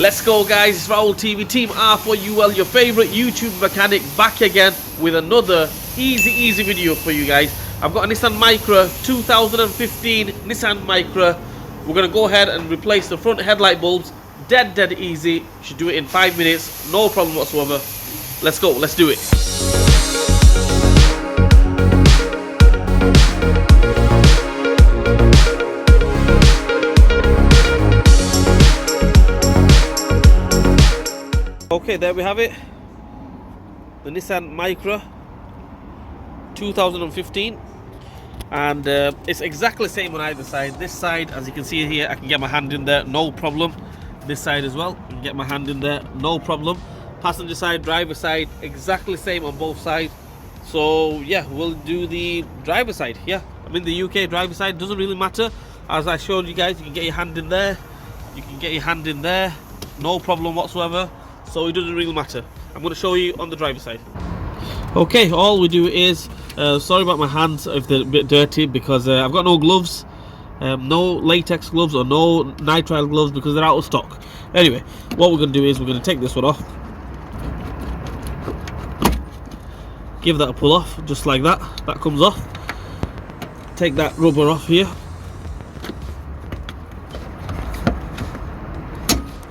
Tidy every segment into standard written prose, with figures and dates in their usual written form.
Let's go, guys. It's Rahul TV, Team R4UL, your favorite YouTube mechanic, back again with another easy video for you guys. I've got a Nissan Micra 2015 Nissan Micra. We're going to go ahead and replace the front headlight bulbs. Dead easy. Should do it in 5 minutes, no problem whatsoever. Let's go, let's do it. Okay, there we have it. The Nissan Micra 2015, and it's exactly the same on either side. This side, as you can see here, I can get my hand in there, no problem. This side as well, I can get my hand in there, no problem. Passenger side, driver side, exactly the same on both sides. So yeah, we'll do the driver side. Yeah, I'm in the UK. Driver side doesn't really matter. As I showed you guys, you can get your hand in there, you can get your hand in there, no problem whatsoever. So it doesn't really matter. I'm going to show you on the driver's side. Okay, all we do is, sorry about my hands if they're a bit dirty, because I've got no gloves, no latex gloves or no nitrile gloves because they're out of stock. Anyway, what we're going to do is we're going to take this one off. Give that a pull off, just like that. That comes off. Take that rubber off here.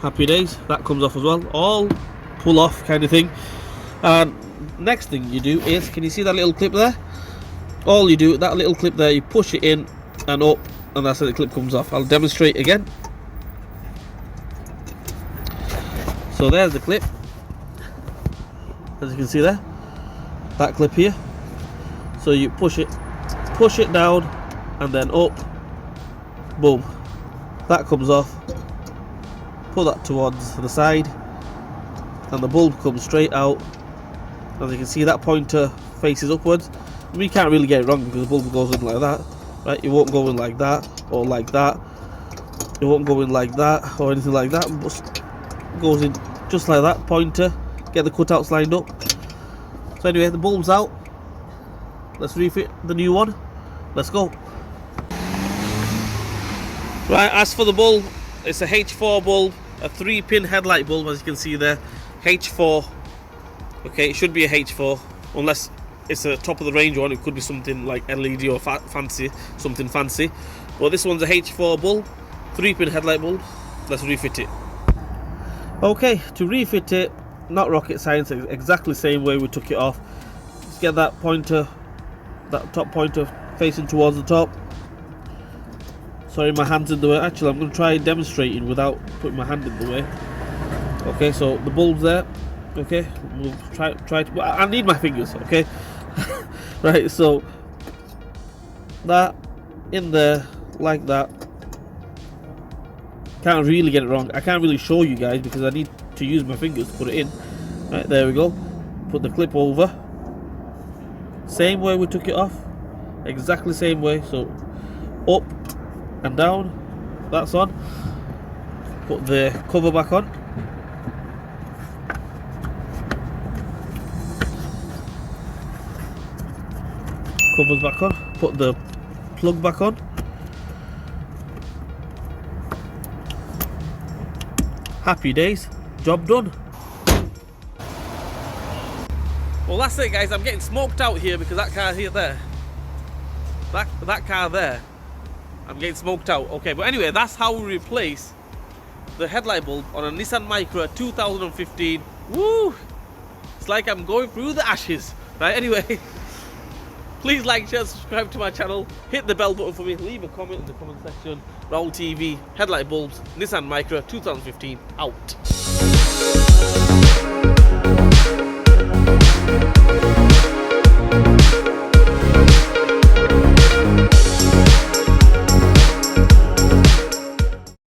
Happy days, that comes off as well. All pull off kind of thing. And next thing you do is, can you see that little clip there? All you do, that little clip there, you push it in and up, and that's how the clip comes off. I'll demonstrate again. So there's the clip, as you can see there, that clip here. So you push it down and then up, boom, that comes off. Put that towards the side and the bulb comes straight out. As you can see, that pointer faces upwards. We can't really get it wrong because the bulb goes in like that, right? It won't go in like that or like that. It won't go in like that or anything like that. It goes in just like that, pointer. Get the cutouts lined up. So anyway, the bulb's out. Let's refit the new one. Let's go. Right, as for the bulb, it's a H4 bulb, a 3-pin headlight bulb, as you can see there. H4. Okay, it should be a H4, unless it's a top of the range one. It could be something like LED or something fancy. But this one's a H4 bulb, 3-pin headlight bulb. Let's refit it. Okay, to refit it, not rocket science, exactly the same way we took it off. Just get that pointer, that top pointer facing towards the top. Sorry, my hand's in the way. Actually, I'm going to try demonstrating without putting my hand in the way. Okay, so the bulb's there. Okay, we'll try to. I need my fingers. Okay, right. So that in there like that. Can't really get it wrong. I can't really show you guys because I need to use my fingers to put it in. Right, there we go. Put the clip over. Same way we took it off. Exactly same way. So up and down, that's on. Put the cover back on. Covers back on. Put the plug back on. Happy days, job done. Well, that's it, guys. I'm getting smoked out here because that car here there, that car there, I'm getting smoked out. Okay, but anyway, that's how we replace the headlight bulb on a Nissan Micra 2015. Woo! It's like I'm going through the ashes. Right, anyway, please like, share, subscribe to my channel. Hit the bell button for me. Leave a comment in the comment section. Rahul TV, headlight bulbs, Nissan Micra 2015, out.